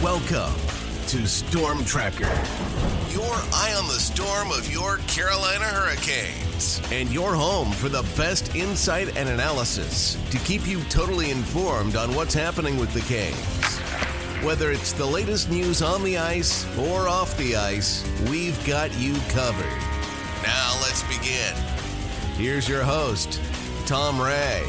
Welcome to stormTRacker, your eye on the storm of your Carolina Hurricanes, and your home for the best insight and analysis to keep you totally informed on what's happening with the Canes. Whether it's the latest news on the ice or off the ice, we've got you covered. Now let's begin. Here's your host, Tom Ray.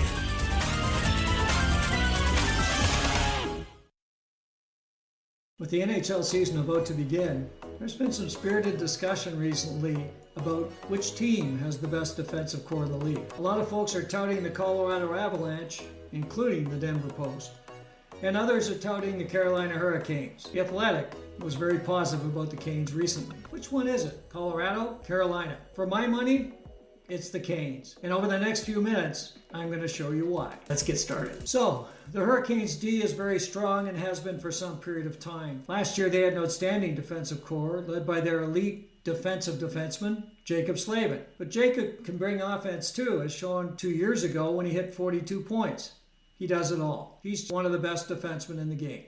With the NHL season about to begin, there's been some spirited discussion recently about which team has the best defensive core in the league. A lot of folks are touting the Colorado Avalanche, including the Denver Post, and others are touting the Carolina Hurricanes. The Athletic was very positive about the Canes recently. Which one is it? Colorado? Carolina? For my money, it's the Canes. And over the next few minutes, I'm going to show you why. Let's get started. So, the Hurricanes' D is very strong and has been for some period of time. Last year, they had an outstanding defensive core led by their elite defensive defenseman, Jaccob Slavin. But Jacob can bring offense too, as shown 2 years ago when he hit 42 points. He does it all. He's one of the best defensemen in the game.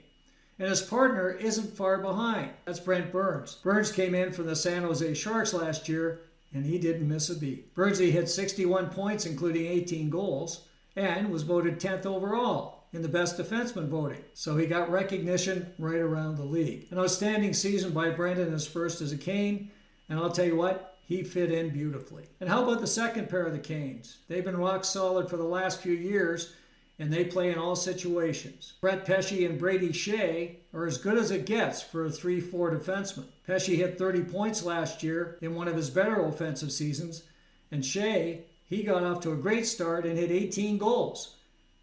And his partner isn't far behind. That's Brent Burns. Burns came in from the San Jose Sharks last year, and he didn't miss a beat. Burnsy hit 61 points, including 18 goals, and was voted 10th overall in the best defenseman voting. So he got recognition right around the league. An outstanding season by Brendan, his first as a Cane, and I'll tell you what, he fit in beautifully. And how about the second pair of the Canes? They've been rock solid for the last few years, and they play in all situations. Brent Pesce and Brady Skjei are as good as it gets for a 3-4 defenseman. Pesce hit 30 points last year in one of his better offensive seasons, and Skjei, he got off to a great start and hit 18 goals.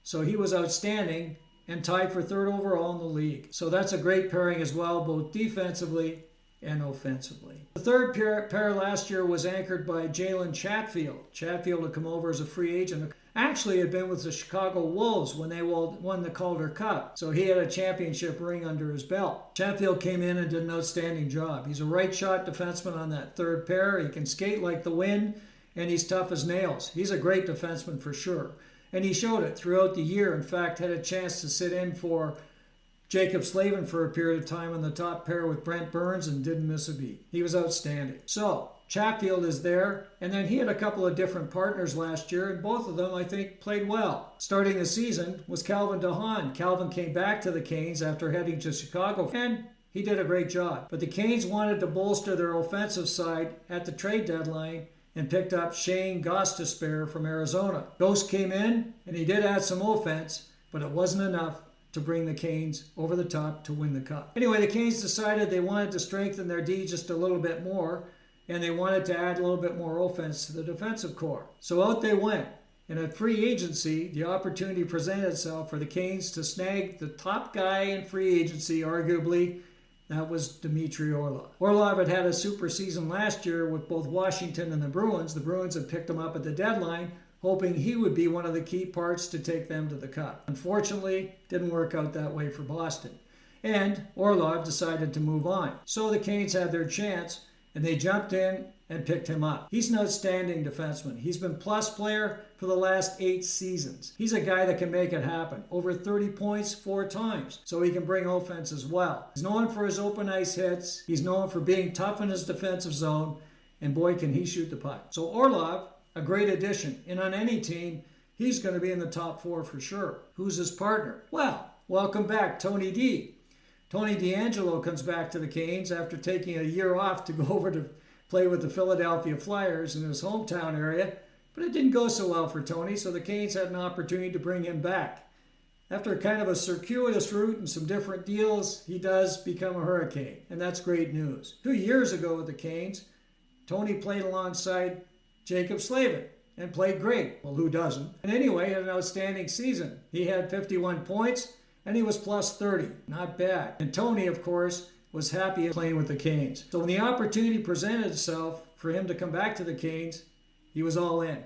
So he was outstanding and tied for third overall in the league. So that's a great pairing as well, both defensively and offensively. The third pair last year was anchored by Jalen Chatfield. Chatfield had come over as a free agent. Actually had been with the Chicago Wolves when they won the Calder Cup, so he had a championship ring under his belt. Chatfield came in and did an outstanding job. He's a right-shot defenseman on that third pair. He can skate like the wind, and he's tough as nails. He's a great defenseman for sure, and he showed it throughout the year. In fact, had a chance to sit in for Jaccob Slavin for a period of time on the top pair with Brent Burns and didn't miss a beat. He was outstanding. So, Chatfield is there, and then he had a couple of different partners last year, and both of them, I think, played well. Starting the season was Calvin DeHaan. Calvin came back to the Canes after heading to Chicago, and he did a great job. But the Canes wanted to bolster their offensive side at the trade deadline and picked up Shane Gostisbehere from Arizona. Ghost came in, and he did add some offense, but it wasn't enough to bring the Canes over the top to win the Cup. Anyway, the Canes decided they wanted to strengthen their D just a little bit more, and they wanted to add a little bit more offense to the defensive core. So out they went. And at free agency, the opportunity presented itself for the Canes to snag the top guy in free agency, arguably. That was Dimitri Orlov. Orlov had had a super season last year with both Washington and the Bruins. The Bruins had picked him up at the deadline, hoping he would be one of the key parts to take them to the Cup. Unfortunately, didn't work out that way for Boston. And Orlov decided to move on. So the Canes had their chance, and they jumped in and picked him up. He's an outstanding defenseman. He's been plus player for the last 8 seasons. He's a guy that can make it happen. Over 30 points 4 times, so he can bring offense as well. He's known for his open ice hits. He's known for being tough in his defensive zone, and boy, can he shoot the puck. So Orlov, a great addition, and on any team, he's going to be in the top 4 for sure. Who's his partner? Well, welcome back, Tony D. Tony DeAngelo comes back to the Canes after taking a year off to go over to play with the Philadelphia Flyers in his hometown area, but it didn't go so well for Tony, so the Canes had an opportunity to bring him back. After kind of a circuitous route and some different deals, he does become a Hurricane, and that's great news. 2 years ago with the Canes, Tony played alongside Jaccob Slavin and played great. Well, who doesn't? And anyway, had an outstanding season. He had 51 points, and he was plus 30. Not bad. And Tony, of course, was happy playing with the Canes. So when the opportunity presented itself for him to come back to the Canes, he was all in.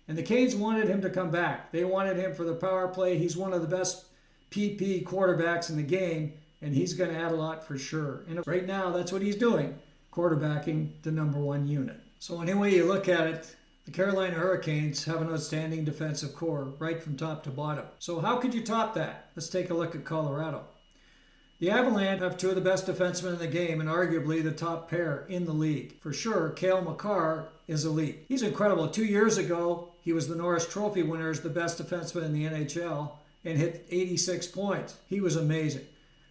And the Canes wanted him to come back. They wanted him for the power play. He's one of the best PP quarterbacks in the game, and he's going to add a lot for sure. And right now, that's what he's doing, quarterbacking the number 1 unit. So any way you look at it, the Carolina Hurricanes have an outstanding defensive core right from top to bottom. So how could you top that? Let's take a look at Colorado. The Avalanche have two of the best defensemen in the game and arguably the top pair in the league. For sure, Cale Makar is elite. He's incredible. 2 years ago, he was the Norris Trophy winner as the best defenseman in the NHL and hit 86 points. He was amazing.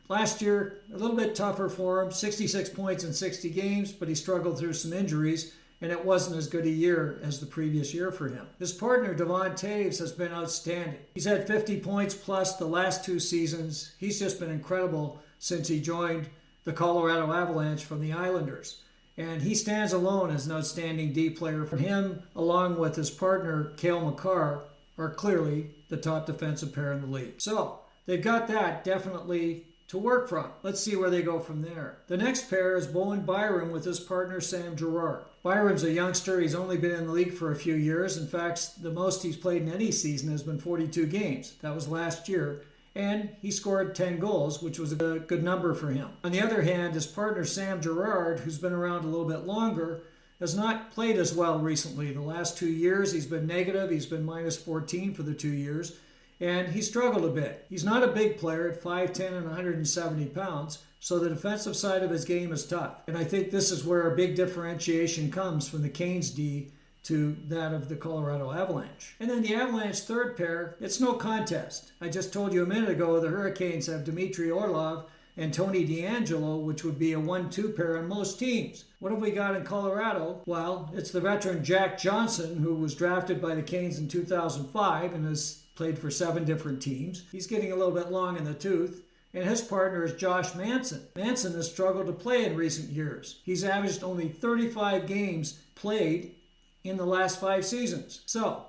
Last year, a little bit tougher for him, 66 points in 60 games, but he struggled through some injuries, and it wasn't as good a year as the previous year for him. His partner, Devon has been outstanding. He's had 50 points plus the last 2 seasons. He's just been incredible since he joined the Colorado Avalanche from the Islanders. And he stands alone as an outstanding D player. For him, along with his partner, Cale Makar, are clearly the top defensive pair in the league. So, they've got that definitely to work from. Let's see where they go from there. The next pair is Bowen Byram with his partner Sam Girard. Byram's a youngster. He's only been in the league for a few years. In fact, the most he's played in any season has been 42 games. That was last year. And he scored 10 goals, which was a good number for him. On the other hand, his partner Sam Girard, who's been around a little bit longer, has not played as well recently. The last 2 years, he's been negative. He's been minus 14 for the 2 years. And he struggled a bit. He's not a big player at 5'10 and 170 pounds, so the defensive side of his game is tough. And I think this is where a big differentiation comes from the Canes D to that of the Colorado Avalanche. And then the Avalanche third pair, it's no contest. I just told you a minute ago the Hurricanes have Dimitri Orlov and Tony DeAngelo, which would be a 1-2 pair on most teams. What have we got in Colorado? Well, it's the veteran Jack Johnson, who was drafted by the Canes in 2005 and has played for 7 different teams. He's getting a little bit long in the tooth. And his partner is Josh Manson. Manson has struggled to play in recent years. He's averaged only 35 games played in the last 5 seasons. So,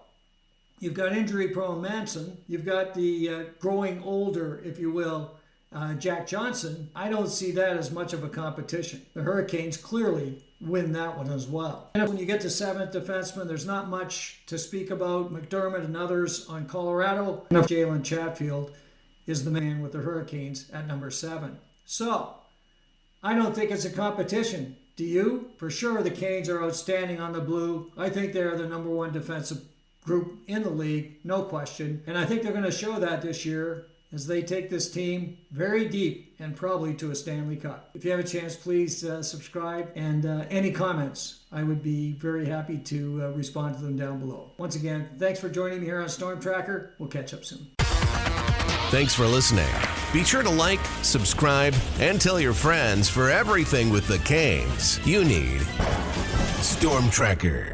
you've got injury-prone Manson. You've got the growing older, if you will, Jack Johnson. I don't see that as much of a competition. The Hurricanes clearly win that one as well. And when you get to 7th defenseman, there's not much to speak about. McDermott and others on Colorado. Jalen Chatfield is the man with the Hurricanes at number 7. So, I don't think it's a competition. Do you? For sure, the Canes are outstanding on the blue. I think they're the number 1 defensive group in the league, no question. And I think they're going to show that this year as they take this team very deep and probably to a Stanley Cup. If you have a chance, please subscribe. And any comments, I would be very happy to respond to them down below. Once again, thanks for joining me here on stormTRacker. We'll catch up soon. Thanks for listening. Be sure to like, subscribe, and tell your friends for everything with the Canes. You need stormTRacker.